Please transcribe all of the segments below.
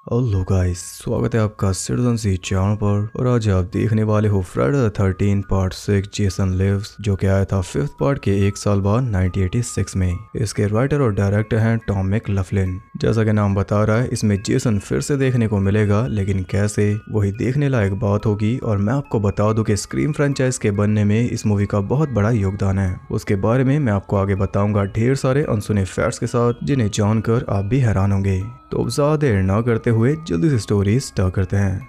Hello guys, स्वागत है आपका सिटीजन सी चैनल पर। और आज आप देखने वाले हो Friday the 13 part 6 Jason lives, जो कि आया था 5th पार्ट के एक साल बाद 1986 में। इसके राइटर और डायरेक्टर हैं टॉम मैकलफ्लिन। जैसा कि नाम बता रहा है, इसमें जेसन फिर से देखने को मिलेगा, लेकिन कैसे, वही देखने लायक बात होगी। और मैं आपको बता दूं कि स्क्रीम फ्रेंचाइज के बनने में इस मूवी का बहुत बड़ा योगदान है। उसके बारे में मैं आपको आगे बताऊंगा ढेर सारे अनसुने फैक्ट्स के साथ, जिन्हें जानकर आप भी हैरान होंगे। तो अब ज्यादा देर न करते हुए जल्दी से स्टोरी स्टार्ट करते हैं।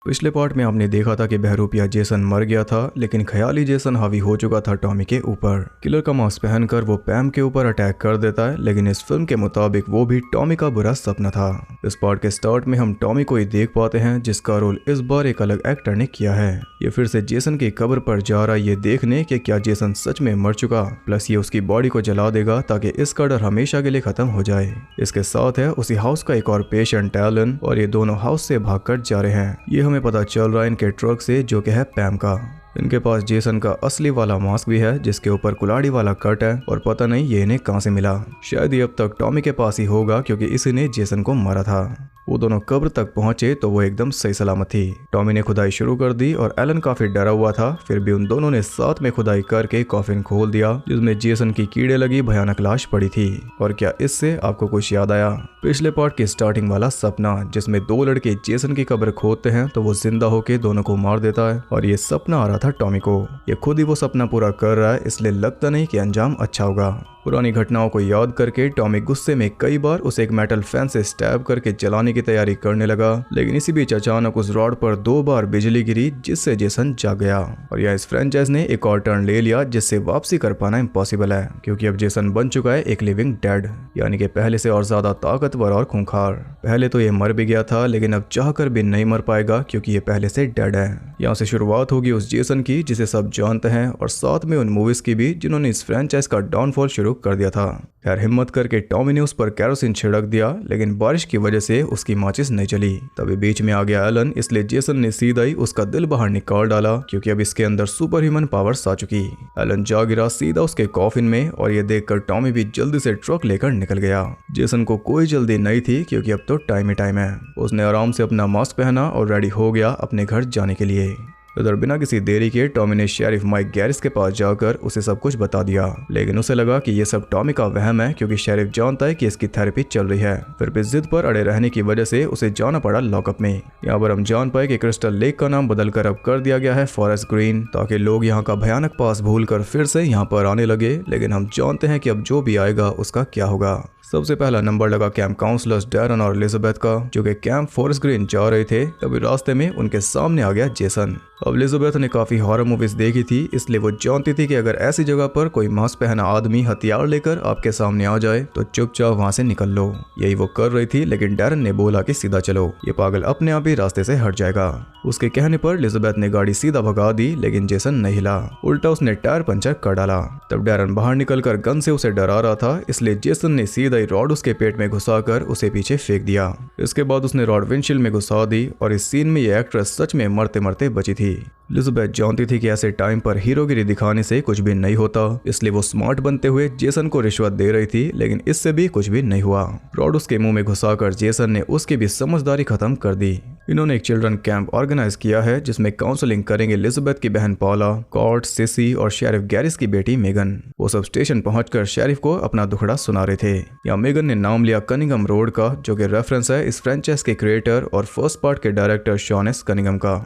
पिछले पार्ट में आपने देखा था कि बहरूपिया जेसन मर गया था, लेकिन ख्याली जेसन हावी हो चुका था टॉमी के ऊपर। किलर का मास्क पहनकर वो पैम के ऊपर अटैक कर देता है, लेकिन इस फिल्म के मुताबिक वो भी टॉमी का बुरा सपना था। इस पार्ट के स्टार्ट में हम टॉमी को ही देख पाते हैं, जिसका रोल इस बार एक अलग एक्टर ने किया है। ये फिर से जेसन की कब्र पर जा रहा है ये देखने कि क्या जेसन सच में मर चुका, प्लस ये उसकी बॉडी को जला देगा ताकि इसका डर हमेशा के लिए खत्म हो जाए। इसके साथ है उसी हाउस का एक और पेशेंट एलन, और ये दोनों हाउस से भागकर जा रहे हैं। ये हमें पता चल रहा है इनके ट्रक से, जो कि है पैम का। इनके पास जेसन का असली वाला मास्क भी है, जिसके ऊपर कुल्हाड़ी वाला कट है, और पता नहीं ये इन्हें कहां से मिला। शायद ये अब तक टॉमी के पास ही होगा, क्योंकि इसी ने जेसन को मारा था। वो दोनों कब्र तक पहुंचे तो वो एकदम सही सलामत थी। टॉमी ने खुदाई शुरू कर दी और एलन काफी डरा हुआ था। फिर भी उन दोनों ने साथ में खुदाई करके कॉफिन खोल दिया, जिसमें जेसन की कीड़े लगी भयानक लाश पड़ी थी। और क्या इससे आपको कुछ याद आया? पिछले पार्ट की स्टार्टिंग वाला सपना, जिसमें दो लड़के जेसन की कब्र खोदते हैं तो वो जिंदा होके दोनों को मार देता है, और ये सपना आ रहा था टॉमी को। ये खुद ही वो सपना पूरा कर रहा है, इसलिए लगता नहीं कि अंजाम अच्छा होगा। पुरानी घटनाओं को याद करके टॉमी गुस्से में कई बार उसे एक मेटल फैन से स्टैब करके जलाने की तैयारी करने लगा, लेकिन इसी बीच अचानक उस रॉड पर 2 बार बिजली गिरी, जिससे जेसन जाग गया। और यह इस फ्रेंचाइज ने एक और टर्न ले लिया, जिससे वापसी कर पाना इम्पॉसिबल है, क्योंकि अब जेसन बन चुका है एक लिविंग डेड, यानी कि पहले से और ज्यादा ताकतवर और खूंखार। पहले तो ये मर भी गया था, लेकिन अब चाहकर भी नहीं मर पाएगा, क्योंकि ये पहले से डेड है। यहाँ से शुरुआत होगी उस जेसन की जिसे सब जानते हैं, और साथ में उन मूवीज की भी जिन्होंने इस फ्रेंचाइज का डाउनफॉल शुरू कर दिया था। खैर, हिम्मत करके टॉमी ने उस पर केरोसिन छिड़क दिया, लेकिन बारिश की वजह से उसकी माचिस नहीं चली। तभी बीच में आ गया एलन, इसलिए जेसन ने सीधा ही उसका दिल बाहर निकाल डाला, क्योंकि अब इसके अंदर सुपर ह्यूमन पावर्स आ चुकी। एलन जा गिरा सीधा उसके कॉफिन में, और ये देखकर टॉमी भी जल्दी से ट्रक लेकर निकल गया। जेसन को कोई जल्दी नहीं थी, क्योंकि अब तो टाइम ही टाइम है। उसने आराम से अपना मास्क पहना और रेडी हो गया अपने घर जाने के लिए। उधर बिना किसी देरी के टॉमी ने शेरिफ माइक गैरिस के पास जाकर उसे सब कुछ बता दिया, लेकिन उसे लगा कि ये सब टॉमी का वहम है, क्योंकि शेरिफ जानता है कि इसकी थेरेपी चल रही है। फिर भी जिद पर अड़े रहने की वजह से उसे जाना पड़ा लॉकअप में। यहाँ पर हम जान पाए कि क्रिस्टल लेक का नाम बदलकर अब कर दिया गया है फॉरेस्ट ग्रीन, ताकि लोग यहाँ का भयानक पास भूलकर फिर से यहाँ पर आने लगे। लेकिन हम जानते हैं कि अब जो भी आएगा उसका क्या होगा। सबसे पहला नंबर लगा कैंप काउंसलर्स डैरन और एलिजाबेथ का, जो कि कैंप फॉरेस्ट ग्रीन जा रहे थे। तभी रास्ते में उनके सामने आ गया जेसन। अब एलिजाबेथ ने काफी हॉरर मूवीज देखी थी, इसलिए वो जानती थी कि अगर ऐसी जगह पर कोई मास्क पहना आदमी हथियार लेकर आपके सामने आ जाए तो चुपचाप वहां से निकल लो। यही वो कर रही थी, लेकिन डैरन ने बोला कि सीधा चलो, ये पागल अपने आप ही रास्ते से हट जाएगा। उसके कहने पर एलिजाबेथ ने गाड़ी सीधा भगा दी, लेकिन जेसन नहीं हिला, उल्टा उसने टायर पंचर कर डाला। तब डैरन बाहर निकलकर गन से उसे डरा रहा था, इसलिए जेसन ने सीधा रॉड उसके पेट में घुसाकर उसे पीछे फेंक दिया। इसके बाद उसने रॉड विंडशील्ड में घुसा दी, और इस सीन में ये एक्ट्रेस सच में मरते मरते बची थी। एलिजाबेथ जानती थी कि ऐसे टाइम पर हीरोगिरी दिखाने से कुछ भी नहीं होता, इसलिए वो स्मार्ट बनते हुए जेसन को रिश्वत दे रही थी, लेकिन इससे भी कुछ भी नहीं हुआ। रॉड उसके मुंह में घुसाकर जेसन ने उसकी भी समझदारी खत्म कर दी। इन्होंने एक चिल्ड्रन कैंप ऑर्गेनाइज किया है, जिसमें काउंसलिंग करेंगे एलिजाबेथ की बहन पॉला, कॉर्ट, सिसी और शेरिफ गैरिस की बेटी मेगन। वो सब स्टेशन पहुंचकर शेरिफ को अपना दुखड़ा सुना रहे थे। यहाँ मेगन ने नाम लिया कनिंगम रोड का, जो कि रेफरेंस है इस फ्रेंचाइज के क्रिएटर और फर्स्ट पार्ट के डायरेक्टर शॉन एस कनिंगम का।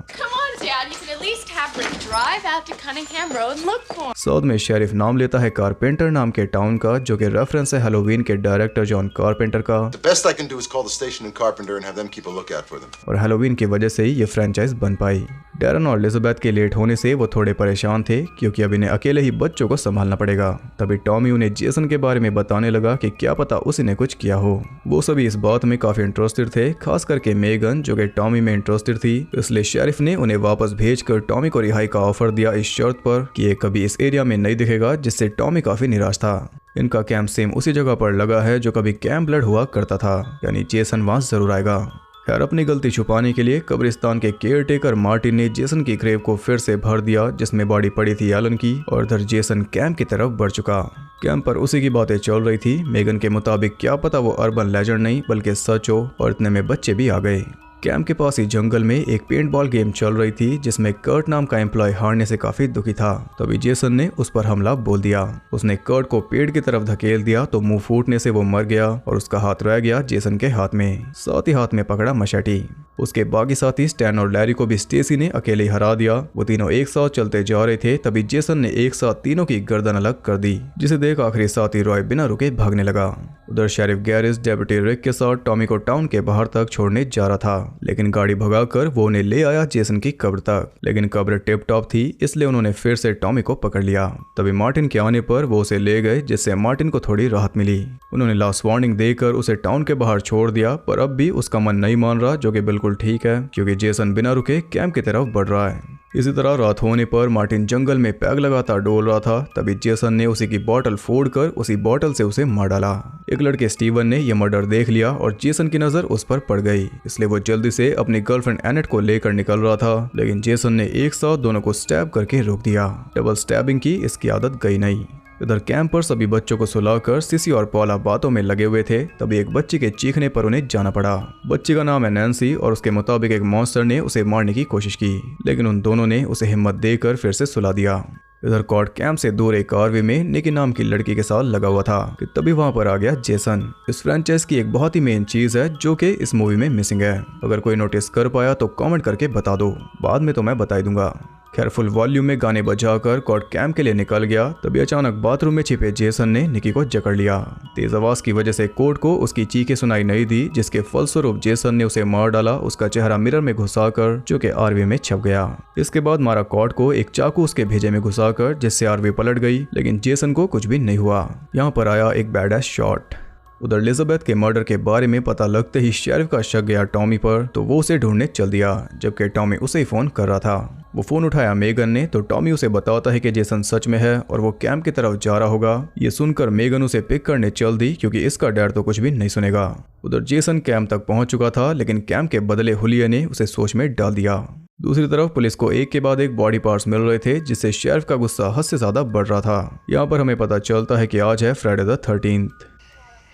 साथ में शेरिफ नाम लेता है कारपेंटर नाम के टाउन का, जो कि रेफरेंस है हैलोवीन के डायरेक्टर जॉन कारपेंटर का। और हैलोवीन की वजह से ही ये फ्रेंचाइज बन पाई। डैरन और एलिजाबेथ के लेट होने से वो थोड़े परेशान थे क्योंकि अब इन्हें अकेले ही बच्चों को संभालना पड़ेगा। तभी टॉमी उन्हें जेसन के बारे में बताने लगा कि क्या पता उसी ने कुछ किया हो। वो सभी इस बात में काफी इंटरेस्टेड थे, खास करके मेगन जो कि टॉमी में इंटरेस्टेड थी। इसलिए शेरिफ ने उन्हें वापस भेजकर टॉमी को रिहाई का ऑफर दिया इस शर्त पर कि ये कभी इस एरिया में नहीं दिखेगा, जिससे टॉमी काफी निराश था। इनका कैंप सेम उसी जगह पर लगा है जो कभी कैंप ब्लड हुआ करता था, यानी जेसन वहां जरूर आएगा। खैर, अपनी गलती छुपाने के लिए कब्रिस्तान के केयरटेकर मार्टिन ने जेसन की ग्रेव को फिर से भर दिया जिसमें बॉडी पड़ी थी एलन की, और इधर जेसन कैंप की तरफ बढ़ चुका। कैंप पर उसी की बातें चल रही थी। मेगन के मुताबिक क्या पता वो अर्बन लेजेंड नहीं बल्कि सच हो, और इतने में बच्चे भी आ गए। कैंप के पास ही जंगल में एक पेंट बॉल गेम चल रही थी जिसमें कर्ट नाम का एम्प्लॉय हारने से काफी दुखी था। तभी जेसन ने उस पर हमला बोल दिया। उसने कर्ट को पेड़ की तरफ धकेल दिया तो मुंह फूटने से वो मर गया और उसका हाथ रह गया जेसन के हाथ में, साथ ही हाथ में पकड़ा मशेटी। उसके बाकी साथी स्टैन और लैरी को भी स्टेसी ने अकेले ही हरा दिया। वो तीनों एक साथ चलते जा रहे थे, तभी जेसन ने एक साथ तीनों की गर्दन अलग कर दी, जिसे देख आखिरी साथी रॉय बिना रुके भागने लगा। उधर शेरिफ गैरिस डेप्यूटी रिक के साथ टॉमी को टाउन के बाहर तक छोड़ने जा रहा था, लेकिन गाड़ी भगाकर वो उन्हें ले आया जेसन की कब्र तक। लेकिन कब्र टिप टॉप थी, इसलिए उन्होंने फिर से टॉमी को पकड़ लिया। तभी मार्टिन के आने पर वो उसे ले गए, जिससे मार्टिन को थोड़ी राहत मिली। उन्होंने लास्ट वार्निंग देकर उसे टाउन के बाहर छोड़ दिया, पर अब भी उसका मन नहीं मान रहा, जो कि बिल्कुल ठीक है क्योंकि जेसन बिना रुके कैंप की तरफ बढ़ रहा है। इसी तरह रात होने पर मार्टिन जंगल में पैग लगातार डोल रहा था। तभी जेसन ने उसी की बोतल फोड़कर उसी बोतल से उसे मार डाला। एक लड़के स्टीवन ने यह मर्डर देख लिया और जेसन की नजर उस पर पड़ गई, इसलिए वो जल्दी से अपनी गर्लफ्रेंड एनेट को लेकर निकल रहा था, लेकिन जेसन ने एक साथ दोनों को स्टैब करके रोक दिया। डबल स्टैबिंग की इसकी आदत गई नहीं। इधर कैंप पर सभी बच्चों को सुलाकर सिसी और पॉला बातों में लगे हुए थे। तभी एक बच्ची के चीखने पर उन्हें जाना पड़ा। बच्ची का नाम है नैन्सी और उसके मुताबिक एक मॉन्स्टर ने उसे मारने की कोशिश की, लेकिन उन दोनों ने उसे हिम्मत देकर फिर से सुला दिया। इधर कॉर्ड कैंप से दूर एक आरवी में निकी नाम की लड़की के साथ लगा हुआ था कि तभी वहां पर आ गया जेसन। इस फ्रेंचाइज की एक बहुत ही मेन चीज है जो कि इस मूवी में मिसिंग है। अगर कोई नोटिस कर पाया तो कमेंट करके बता दो, बाद में तो मैं बता दूंगा। खैर, फुल वॉल्यूम में गाने बजाकर कॉर्ड कैंप के लिए निकल गया। तभी अचानक बाथरूम में छिपे जेसन ने निकी को जकड़ लिया। तेज आवाज की वजह से कोर्ट को उसकी चीखें सुनाई नहीं दी, जिसके फलस्वरूप जेसन ने उसे मार डाला, उसका चेहरा मिरर में घुसाकर, जो कि आरवी में छप गया। इसके बाद मारा कॉर्ड को एक चाकू उसके भेजे में घुसाकर, जिससे आरवी पलट गई, लेकिन जेसन को कुछ भी नहीं हुआ। यहाँ पर आया एक बैड शॉट। उधर एलिजाबेथ के मर्डर के बारे में पता लगते ही शेरिफ का शक गया टॉमी पर, तो वो उसे ढूंढने चल दिया, जबकि टॉमी उसे ही फोन कर रहा था। वो फोन उठाया मेगन ने, तो टॉमी उसे बताता है कि जेसन सच में है और वो कैंप की तरफ जा रहा होगा। ये सुनकर मेगन उसे पिक करने चल दी, क्योंकि इसका डैड तो कुछ भी नहीं सुनेगा। उधर जेसन कैंप तक पहुंच चुका था, लेकिन कैंप के बदले हुलिया ने उसे सोच में डाल दिया। दूसरी तरफ पुलिस को एक के बाद एक बॉडी पार्ट्स मिल रहे थे, जिससे शेरिफ का गुस्सा हद से ज्यादा बढ़ रहा था। यहाँ पर हमें पता चलता है कि आज है Friday the 13th।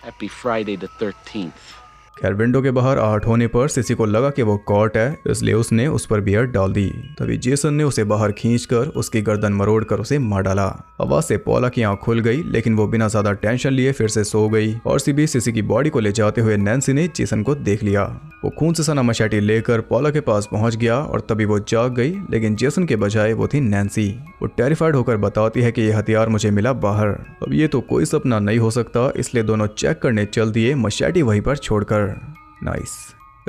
Happy Friday the 13th. खैर, विंडो के बाहर आहट होने पर सिसी को लगा कि वो कॉट है, इसलिए उसने उस पर बियर डाल दी। तभी जेसन ने उसे बाहर खींचकर उसकी गर्दन मरोड़कर उसे मार डाला। आवाज से पॉला की आंख खुल गई, लेकिन वो बिना ज्यादा टेंशन लिए फिर से सो गई। और सिसी की बॉडी को ले जाते हुए नैन्सी ने जेसन को देख लिया। वो खून से सना मशेटी लेकर पॉला के पास पहुंच गया और तभी वो जाग गई, लेकिन जेसन के बजाय वो थी नैन्सी। वो टेरिफाइड होकर बताती है कि ये हथियार मुझे मिला बाहर। अब ये तो कोई सपना नहीं हो सकता, इसलिए दोनों चेक करने चल दिए, मशेटी वहीं पर छोड़कर। नाइस।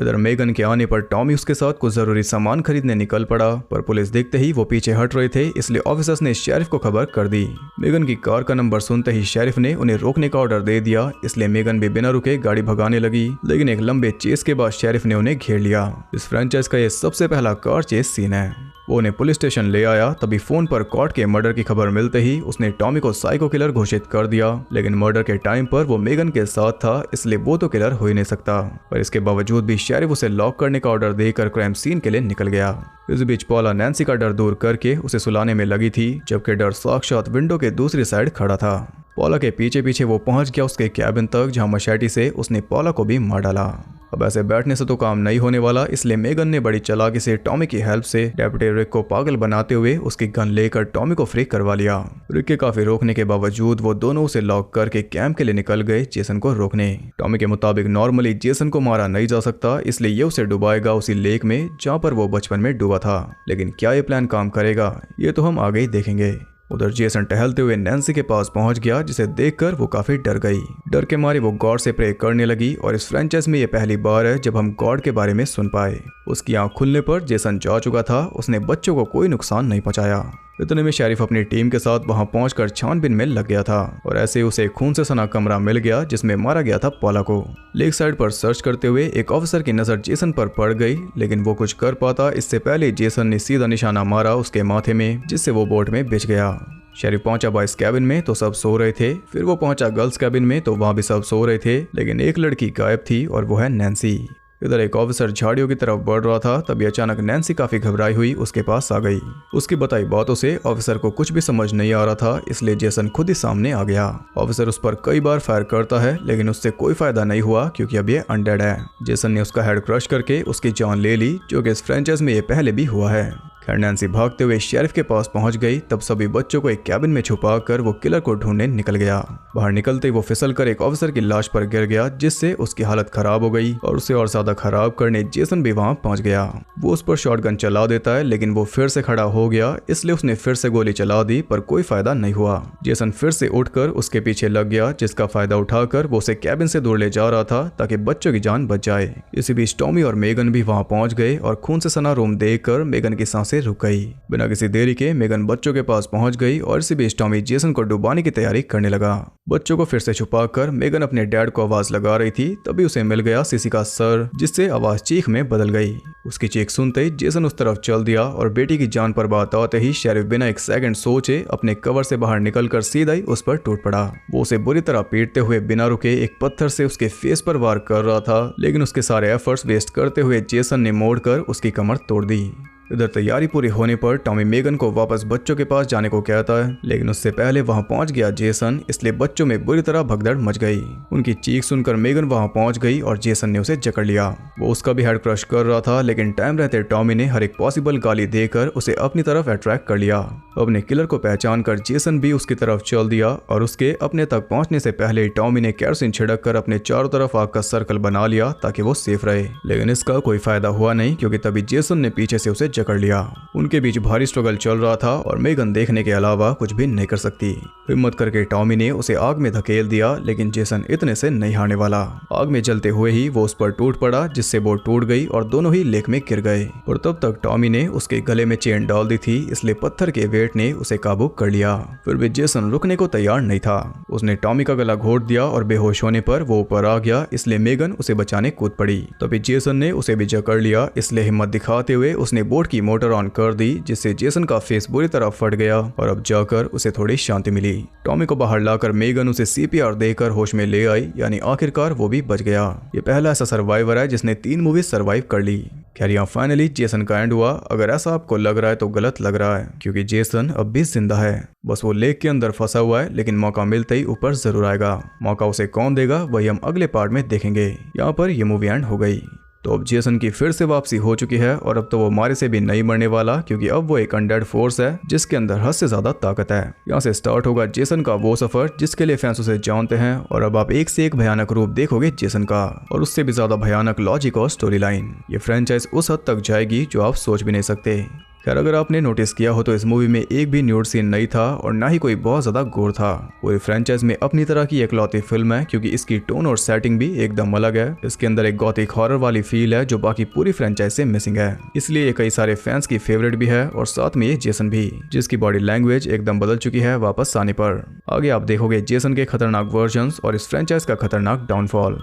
इधर मेगन के आने पर टॉमी उसके साथ कुछ जरूरी सामान खरीदने निकल पड़ा, पर पुलिस देखते ही वो पीछे हट रहे थे, इसलिए ऑफिसर्स ने शेरिफ को खबर कर दी। मेगन की कार का नंबर सुनते ही शेरिफ ने उन्हें रोकने का ऑर्डर दे दिया, इसलिए मेगन भी बिना रुके गाड़ी भगाने लगी, लेकिन एक लंबे चेस के बाद शेरिफ ने उन्हें घेर लिया। इस फ्रेंचाइज का ये सबसे पहला कार चेस सीन है। वो उन्हें पुलिस स्टेशन ले आया। तभी फोन पर कॉट के मर्डर की खबर मिलते ही उसने टॉमी को साइको किलर घोषित कर दिया, लेकिन मर्डर के टाइम पर वो मेगन के साथ था, इसलिए वो तो किलर हो ही नहीं सकता। पर इसके बावजूद भी शेरिफ उसे लॉक करने का ऑर्डर देकर क्राइम सीन के लिए निकल गया। इस बीच पॉला नैन्सी का डर दूर करके उसे सुलाने में लगी थी, जबकि डर साक्षात विंडो के दूसरी साइड खड़ा था। पॉला के पीछे पीछे वो पहुंच गया उसके कैबिन तक, जहां मशेटी से उसने पॉला को भी मार डाला। अब ऐसे बैठने से तो काम नहीं होने वाला, इसलिए मेगन ने बड़ी चालाकी से टॉमी की हेल्प से डेप्यूटी रिक को पागल बनाते हुए उसकी गन लेकर टॉमी को फ्री करवा लिया। रिक के काफी रोकने के बावजूद वो दोनों उसे लॉक करके कैंप के लिए निकल गए जेसन को रोकने। टॉमी के मुताबिक नॉर्मली जेसन को मारा नहीं जा सकता, इसलिए ये उसे डुबाएगा उसी लेक में जहाँ पर वो बचपन में डूबा था। लेकिन क्या ये प्लान काम करेगा, ये तो हम आगे ही देखेंगे। उधर जेसन टहलते हुए नैन्सी के पास पहुंच गया, जिसे देखकर वो काफी डर गई। डर के मारे वो गॉड से प्रे करने लगी और इस फ्रेंचाइज में ये पहली बार है जब हम गॉड के बारे में सुन पाए। उसकी आंख खुलने पर जेसन जा चुका था, उसने बच्चों को कोई नुकसान नहीं पहुंचाया। इतने में शेरिफ अपनी टीम के साथ वहां पहुंचकर छानबीन में लग गया था और ऐसे उसे खून से सना कमरा मिल गया जिसमें मारा गया था पॉला को। लेक साइड पर सर्च करते हुए एक ऑफिसर की नजर जेसन पर पड़ गई, लेकिन वो कुछ कर पाता इससे पहले जेसन ने सीधा निशाना मारा उसके माथे में, जिससे वो बोट में बिछ गया। शेरिफ पहुंचा बॉयज कैबिन में तो सब सो रहे थे, फिर वो पहुंचा गर्ल्स कैबिन में तो वहां भी सब सो रहे थे, लेकिन एक लड़की गायब थी और वो है नैन्सी। इधर एक ऑफिसर झाड़ियों की तरफ बढ़ रहा था, तभी अचानक नैन्सी काफी घबराई हुई उसके पास आ गई। उसकी बताई बातों से ऑफिसर को कुछ भी समझ नहीं आ रहा था, इसलिए जेसन खुद ही सामने आ गया। ऑफिसर उस पर कई बार फायर करता है, लेकिन उससे कोई फायदा नहीं हुआ क्योंकि अब ये अनडेड है। जेसन ने उसका हेड क्रश करके उसकी जान ले ली, जो कि इस फ्रेंचाइज में ये पहले भी हुआ है। खैर नैन्सी भागते हुए शेरिफ के पास पहुंच गई, तब सभी बच्चों को एक कैबिन में छुपा कर वो किलर को ढूंढने निकल गया। बाहर निकलते ही वो फिसल कर एक ऑफिसर की लाश पर गिर गया, जिससे उसकी हालत खराब हो गई और उसे और ज्यादा खराब करने जेसन भी वहां पहुंच गया। वो उस पर शॉटगन चला देता है, लेकिन वो फिर से खड़ा हो गया, इसलिए उसने फिर से गोली चला दी, पर कोई फायदा नहीं हुआ। जेसन फिर से उठकर उसके पीछे लग गया, जिसका फायदा उठाकर वो उसे कैबिन से दूर ले जा रहा था ताकि बच्चों की जान बच जाए। इसी बीच टॉमी और मेगन भी वहां पहुंच गए और खून से सना रूम देखकर मेगन की सांसें रुक गई। बिना किसी देरी के मेगन बच्चों के पास पहुंच गई और इसी बीच टॉमी जेसन को डुबाने की तैयारी करने लगा। बच्चों को फिर से छुपाकर मेगन अपने डैड को आवाज लगा रही थी, तभी उसे मिल गया सीसी का सर, जिससे आवाज चीख में बदल गई। उसकी चीख सुनते ही जेसन उस तरफ चल दिया और बेटी की जान पर बात आते ही शेरिफ बिना एक सेकंड सोचे अपने कवर से बाहर निकलकर सीधा ही उस पर टूट पड़ा। वो उसे बुरी तरह पीटते हुए बिना रुके एक पत्थर से उसके फेस पर वार कर रहा था, लेकिन उसके सारे एफर्ट्स वेस्ट करते हुए जेसन ने मोड़कर उसकी कमर तोड़ दी। इधर तैयारी पूरी होने पर टॉमी मेगन को वापस बच्चों के पास जाने को कहता है, लेकिन उससे पहले वहां पहुंच गया जेसन, इसलिए बच्चों में बुरी तरह भगदड़ मच गई। उनकी चीख सुनकर मेगन वहां पहुंच गई और जेसन ने उसे जकड़ लिया। वो उसका भी हेड क्रश कर रहा था, लेकिन टाइम रहते टॉमी ने हर एक पॉसिबल गाली देकर उसे अपनी तरफ अट्रैक्ट कर लिया। अपने किलर को पहचान कर जेसन भी उसकी तरफ चल दिया और उसके अपने तक पहुंचने से पहले टॉमी ने केरोसिन छिड़क कर अपने चारों तरफ आग का सर्कल बना लिया ताकि वो सेफ रहे, लेकिन इसका कोई फायदा हुआ नहीं क्योंकि तभी जेसन ने पीछे से उसे जकड़ लिया। उनके बीच भारी स्ट्रगल चल रहा था और मेगन देखने के अलावा कुछ भी नहीं कर सकती। हिम्मत करके टॉमी ने उसे आग में धकेल दिया, लेकिन जेसन इतने से नहीं हारने वाला। आग में जलते हुए ही वो उस पर टूट पड़ा, जिससे वो टूट गई और दोनों ही लेक में गिर गए। और तब तक टॉमी ने उसके गले में चेन डाल दी थी, इसलिए पत्थर के वेट ने उसे काबू कर लिया। फिर भी जेसन रुकने को तैयार नहीं था। उसने टॉमी का गला घोट दिया और बेहोश होने पर वो ऊपर आ गया, इसलिए मेगन उसे बचाने कूद पड़ी। तभी जेसन ने उसे भी जकड़ लिया, इसलिए हिम्मत दिखाते हुए उसने बोट की मोटर ऑन कर दी, जिससे जेसन का फेस बुरी तरह फट गया और अब जाकर उसे थोड़ी शांति मिली। टॉमी को बाहर लाकर मेगन उसे सीपीआर देकर होश में ले आई, यानी आखिरकार वो भी बच गया। ये पहला ऐसा सर्वाइवर है जिसने 3 मूवीज सर्वाइव कर ली। खैर यहाँ फाइनली जेसन का एंड हुआ। अगर ऐसा आपको लग रहा है तो गलत लग रहा है, क्योंकि जेसन अब भी जिंदा है, बस वो लेक के अंदर फंसा हुआ है, लेकिन मौका मिलते ही ऊपर जरूर आएगा। मौका उसे कौन देगा वही हम अगले पार्ट में देखेंगे। यहाँ पर ये मूवी एंड हो गई। तो अब जेसन की फिर से वापसी हो चुकी है और अब तो वो मारे से भी नहीं मरने वाला, क्योंकि अब वो एक अनडेड फोर्स है जिसके अंदर हद से ज्यादा ताकत है। यहाँ से स्टार्ट होगा जेसन का वो सफर जिसके लिए फैंस उसे जानते हैं, और अब आप एक से एक भयानक रूप देखोगे जेसन का, और उससे भी ज्यादा भयानक लॉजिक और स्टोरी लाइन। ये फ्रेंचाइज उस हद तक जाएगी जो आप सोच भी नहीं सकते। खैर अगर आपने नोटिस किया हो तो इस मूवी में एक भी न्यूड सीन नहीं था और ना ही कोई बहुत ज्यादा गोर था। पूरी फ्रेंचाइज में अपनी तरह की एकलौती फिल्म है, क्योंकि इसकी टोन और सेटिंग भी एकदम अलग है। इसके अंदर एक गॉथिक हॉरर वाली फील है जो बाकी पूरी फ्रेंचाइज से मिसिंग है, इसलिए ये कई सारे फैंस की फेवरेट भी है, और साथ में ये जेसन भी, जिसकी बॉडी लैंग्वेज एकदम बदल चुकी है वापस आने पर। आगे आप देखोगे जेसन के खतरनाक वर्जन्स और इस फ्रेंचाइज का खतरनाक डाउनफॉल।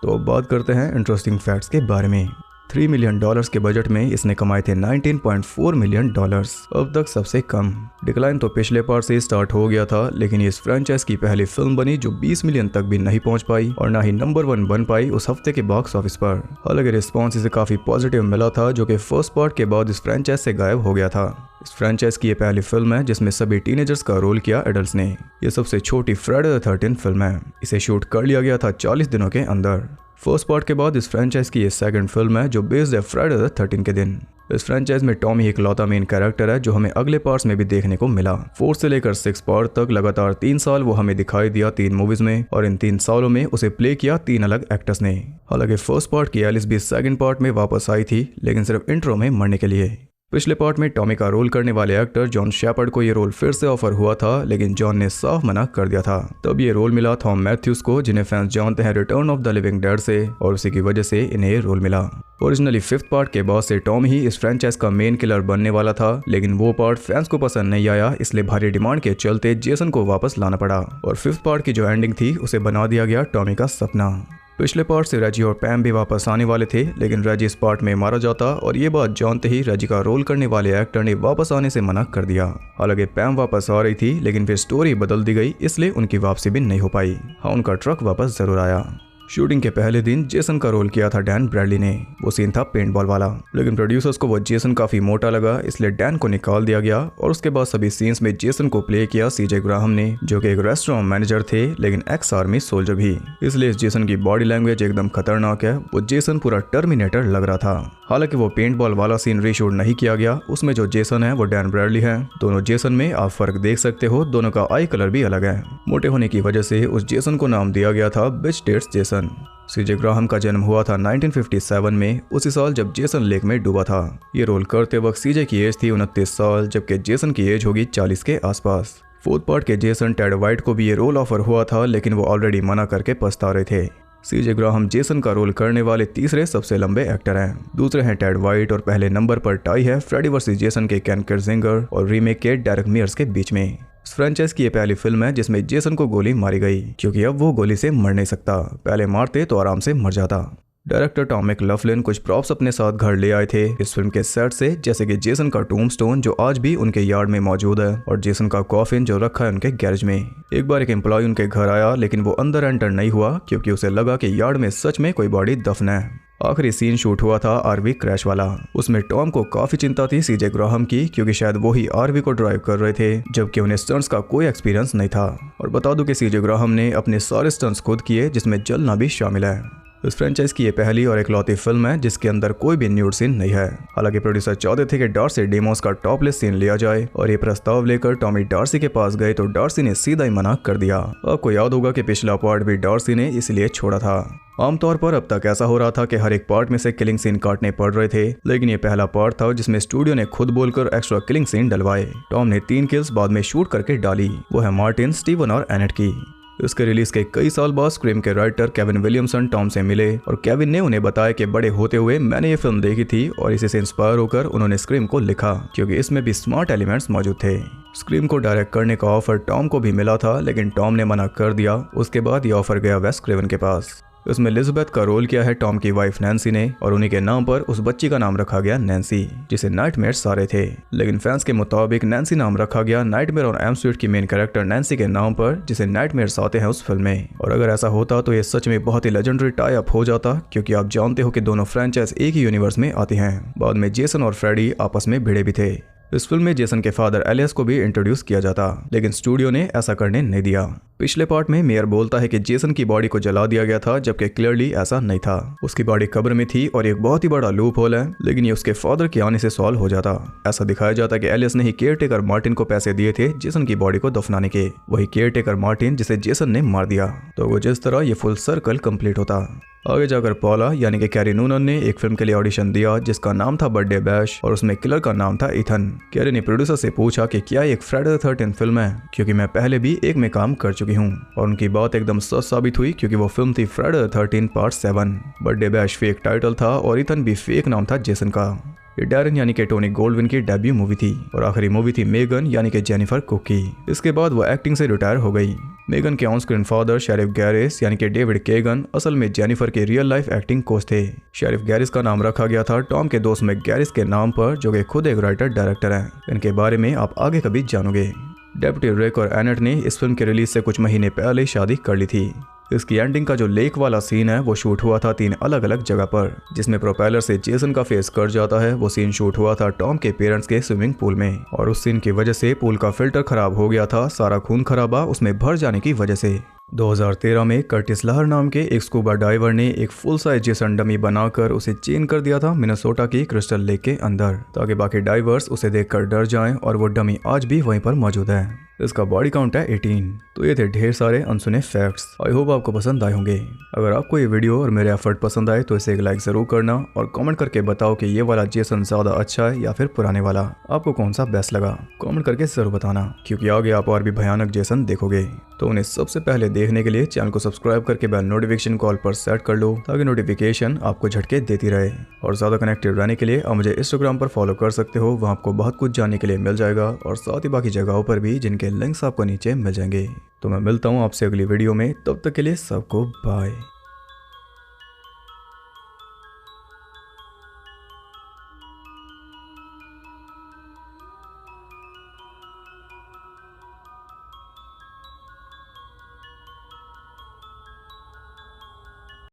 तो अब बात करते हैं इंटरेस्टिंग फैक्ट्स के बारे में। $3 मिलियन के बजट में इसने कमाए थे $19.4 मिलियन, अब तक सबसे कम। डिक्लाइन तो पिछले पार्ट से स्टार्ट हो गया था, लेकिन इस फ्रेंचाइज की पहली फिल्म बनी जो 20 मिलियन तक भी नहीं पहुंच पाई और ना ही नंबर 1 बन पाई उस हफ्ते के बॉक्स ऑफिस पर। हालांकि रिस्पॉन्स इसे काफी पॉजिटिव मिला था, जो कि फर्स्ट पार्ट के बाद इस फ्रेंचाइज से गायब हो गया था। इस फ्रेंचाइज की ये पहली फिल्म है जिसमें सभी टीनेजर्स का रोल किया एडल्ट्स ने। यह सबसे छोटी फ्राइडे द 13th फिल्म है। इसे शूट कर लिया गया था 40 दिनों के अंदर। फर्स्ट पार्ट के बाद इस फ्रेंचाइज की ये सेकंड फिल्म है जो बेस्ड है फ्राइडे द 13th के दिन। इस फ्रेंचाइज में टॉमी एक लौता मेन कैरेक्टर है जो हमें अगले पार्ट्स में भी देखने को मिला। 4 से लेकर 6 पार्ट तक लगातार 3 साल वो हमें दिखाई दिया 3 मूवीज में, और इन 3 सालों में उसे प्ले किया 3 अलग एक्टर्स ने। हालांकि फर्स्ट पार्ट की एलिस भी सेकंड पार्ट में वापस आई थी, लेकिन सिर्फ इंट्रो में मरने के लिए। पिछले पार्ट में टॉमी का रोल करने वाले एक्टर जॉन शेपर्ड को ये रोल फिर से ऑफर हुआ था, लेकिन जॉन ने साफ मना कर दिया था। तब ये रोल मिला थॉम मैथ्यूज को, जिन्हें फैंस जानते हैं return of the living dead से, और उसी की वजह से इन्हें ये रोल मिला। ओरिजिनली 5th पार्ट के बाद से टॉम ही इस फ्रेंचाइज का मेन किलर बनने वाला था, लेकिन वो पार्ट फैंस को पसंद नहीं आया, इसलिए भारी डिमांड के चलते जेसन को वापस लाना पड़ा और 5th पार्ट की जो एंडिंग थी उसे बना दिया गया टॉमी का सपना। पिछले पार्ट से रेजी और पैम भी वापस आने वाले थे, लेकिन रेजी इस पार्ट में मारा जाता और ये बात जानते ही रेजी का रोल करने वाले एक्टर ने वापस आने से मना कर दिया। हालांकि पैम वापस आ रही थी, लेकिन फिर स्टोरी बदल दी गई, इसलिए उनकी वापसी भी नहीं हो पाई। हाँ, उनका ट्रक वापस जरूर आया। शूटिंग के पहले दिन जेसन का रोल किया था डैन ब्रैडली ने। वो सीन था पेंटबॉल वाला, लेकिन प्रोड्यूसर्स को वो जेसन काफी मोटा लगा, इसलिए डैन को निकाल दिया गया और उसके बाद सभी सीन्स में जेसन को प्ले किया सीजे ग्राहम ने, जो कि एक रेस्टोरेंट मैनेजर थे लेकिन एक्स आर्मी सोल्जर भी। इसलिए इस जेसन की बॉडी लैंग्वेज एकदम खतरनाक है। वो जेसन पूरा टर्मिनेटर लग रहा था। हालांकि वो पेंटबॉल वाला सीन रीशूट नहीं किया गया, उसमें जो जेसन है वो डैन ब्रैडली है। दोनों जेसन में आप फर्क देख सकते हो, दोनों का आई कलर भी अलग है। मोटे होने की वजह से उस जेसन को नाम दिया गया था बिच टेट्स जेसन। सीजे ग्राहम का जन्म हुआ था 1957 में, उसी साल जब जेसन लेक में डूबा था। ये रोल करते वक्त सीजे की एज थी 29 साल, जबकि जेसन की एज होगी 40 के आसपास। 4th पार्ट के जेसन टेड वाइट को भी ये रोल ऑफर हुआ था, लेकिन वो ऑलरेडी मना करके पछता रहे थे। सीजे ग्राहम जेसन का रोल करने वाले तीसरे सबसे लंबे एक्टर हैं। दूसरे हैं टेड वाइट और पहले नंबर पर टाई है फ्रेडी वर्सेस जेसन के केन किर्जिंगर और रीमेक के डेरेक मीयर्स के बीच में। इस फ्रेंचाइज की ये पहली फिल्म है जिसमें जेसन को गोली मारी गई, क्योंकि अब वो गोली से मर नहीं सकता, पहले मारते तो आराम से मर जाता। डायरेक्टर टॉम मैकलॉफ्लिन कुछ प्रॉप्स अपने साथ घर ले आए थे इस फिल्म के सेट से, जैसे कि जेसन का टूम्बस्टोन जो आज भी उनके यार्ड में मौजूद है, और जेसन का कॉफिन जो रखा है उनके गैरेज में। एक बार एक एम्प्लॉय उनके घर आया, लेकिन वो अंदर एंटर नहीं हुआ क्योंकि उसे लगा कि यार्ड में सच में कोई बॉडी दफन है। आखिरी सीन शूट हुआ था आरवी क्रैश वाला। उसमें टॉम को काफी चिंता थी सीजे ग्राहम की, क्योंकि शायद वो ही आरवी को ड्राइव कर रहे थे, जबकि उन्हें स्टंट्स का कोई एक्सपीरियंस नहीं था। और बता दूं कि सीजे ग्राहम ने अपने सारे स्टंट्स खुद किए, जिसमें जलना भी शामिल है। इस फ्रेंचाइज की ये पहली और इकलौती फिल्म है जिसके अंदर कोई भी न्यूड सीन नहीं है। हालांकि प्रोड्यूसर चाहते थे कि डार्सी डेमोस का टॉपलेस सीन लिया जाए, और ये प्रस्ताव लेकर टॉमी डार्सी के पास गए तो डार्सी ने सीधा ही मना कर दिया। आपको याद होगा कि पिछला पार्ट भी डार्सी ने इसलिए छोड़ा था। आमतौर पर अब तक ऐसा हो रहा था कि हर एक पार्ट में से किलिंग सीन काटने पड़ रहे थे, लेकिन ये पहला पार्ट था जिसमें स्टूडियो ने खुद बोलकर एक्स्ट्रा किलिंग सीन डलवाए। टॉम ने 3 किल्स बाद में शूट करके डाली, वो है मार्टिन, स्टीवन और एनेट की। इसके रिलीज के कई साल बाद स्क्रीम के राइटर केविन विलियमसन टॉम से मिले और केविन ने उन्हें बताया कि बड़े होते हुए मैंने ये फिल्म देखी थी और इसी से इंस्पायर होकर उन्होंने स्क्रीम को लिखा, क्योंकि इसमें भी स्मार्ट एलिमेंट्स मौजूद थे। स्क्रीम को डायरेक्ट करने का ऑफर टॉम को भी मिला था, लेकिन टॉम ने मना कर दिया। उसके बाद ये ऑफर गया वेस क्रेवन के पास। इसमें एलिजाबेथ का रोल किया है टॉम की वाइफ नैन्सी ने, और उन्हीं के नाम पर उस बच्ची का नाम रखा गया नैन्सी, जिसे नाइटमेयर्स आ रहे थे। लेकिन फैंस के मुताबिक नैन्सी नाम रखा गया नाइटमेयर और एम स्ट्रीट की मेन कैरेक्टर नैन्सी के नाम पर, जिसे नाइटमेयर्स आते हैं उस फिल्म में। और अगर ऐसा होता तो ये सच में बहुत ही लेजेंडरी टाई अप हो जाता, क्योंकि आप जानते हो कि दोनों फ्रेंचाइज एक ही यूनिवर्स में आती हैं। बाद में जेसन और फ्रेडी आपस में भिड़े भी थे। इस फिल्म में जेसन के फादर एलियस को भी इंट्रोड्यूस किया जाता, लेकिन स्टूडियो ने ऐसा करने नहीं दिया। पिछले पार्ट में मेयर बोलता है कि जेसन की बॉडी को जला दिया गया था, जबकि क्लियरली ऐसा नहीं था। उसकी बॉडी कब्र में थी और एक बहुत ही बड़ा लूप होल है, लेकिन ये उसके फादर के आने से सॉल्व हो जाता। ऐसा दिखाया जाता कि एलियस ने ही केयरटेकर मार्टिन को पैसे दिए थे जेसन की बॉडी को दफनाने के, वही केयरटेकर मार्टिन जिसे जेसन ने मार दिया। तो वो जिस तरह ये फुल सर्कल कंप्लीट होता। आगे जाकर पॉला यानी कि कैरी नूनन ने एक फिल्म के लिए ऑडिशन दिया जिसका नाम था बर्थडे बैश, और उसमें किलर का नाम था इथन। कैरी ने प्रोड्यूसर से पूछा कि क्या एक फ्राइडे द 13th फिल्म है, क्योंकि मैं पहले भी एक में काम कर चुकी हूँ। और उनकी बात एकदम सच साबित हुई, क्योंकि वो फिल्म थी Friday the 13th part 7। Birthday bash fake title था और इथन भी फेक नाम था जेसन का। ये डैरन यानी कि टोनी गोल्डविन की डेब्यू मूवी थी, और आखिरी मूवी थी मेगन यानी कि जेनिफर कुक की। इसके बाद वो एक्टिंग से रिटायर हो गई। मेगन के on screen father sheriff garrison यानी कि डेविड केगन असल में जेनिफर के रियल लाइफ एक्टिंग कोच थे। शेरिफ गैरिस का नाम रखा गया था टॉम के दोस्त में गैरिस के नाम पर, जो कि खुद एक राइटर डायरेक्टर हैं। इनके बारे में आप आगे कभी जानोगे। डेप्यूटी रिक और एनेट ने इस फिल्म के रिलीज से कुछ महीने पहले शादी कर ली थी। इसकी एंडिंग का जो लेक वाला सीन है वो शूट हुआ था 3 अलग अलग जगह पर, जिसमें प्रोपेलर से जेसन का फेस कट जाता है। वो सीन शूट हुआ था टॉम के पेरेंट्स के स्विमिंग पूल में, और उस सीन की वजह से पूल का फिल्टर खराब हो गया था। सारा खून खराबा उसमें भर जाने की वजह से। 2013 में कर्टिस लहर नाम के एक स्कूबा डाइवर ने एक फुल साइज जेसन डमी बनाकर उसे चेन कर दिया था मिनेसोटा की क्रिस्टल लेक के अंदर, ताकि बाकी डाइवर्स उसे देखकर डर जाएं, और वो डमी आज भी वहीं पर मौजूद है। इसका बॉडी काउंट है 18। तो ये थे ढेर सारे अनसुने फैक्ट्स। आई होप आपको पसंद आए होंगे। अगर आपको ये वीडियो और मेरे एफर्ट पसंद आए तो इसे एक लाइक जरूर करना और कमेंट करके बताओ कि ये वाला जेसन ज्यादा अच्छा है या फिर पुराने वाला। आपको कौन सा बेस्ट लगा कमेंट करके जरूर बताना, क्योंकि आगे आप और भी भयानक जेसन देखोगे। तो उन्हें सबसे पहले देखने के लिए चैनल को सब्सक्राइब करके बेल नोटिफिकेशन कॉल पर सेट कर लो, ताकि नोटिफिकेशन आपको झटके देती रहे। और ज्यादा कनेक्टेड रहने के लिए आप मुझे इंस्टाग्राम पर फॉलो कर सकते हो, वहाँ आपको बहुत कुछ जानने के लिए मिल जाएगा, और साथ ही बाकी जगहों पर भी जिनके लिंक्स आपको नीचे मिल जाएंगे। तो मैं मिलता हूँ आपसे अगली वीडियो में, तब तक के लिए सबको बाय।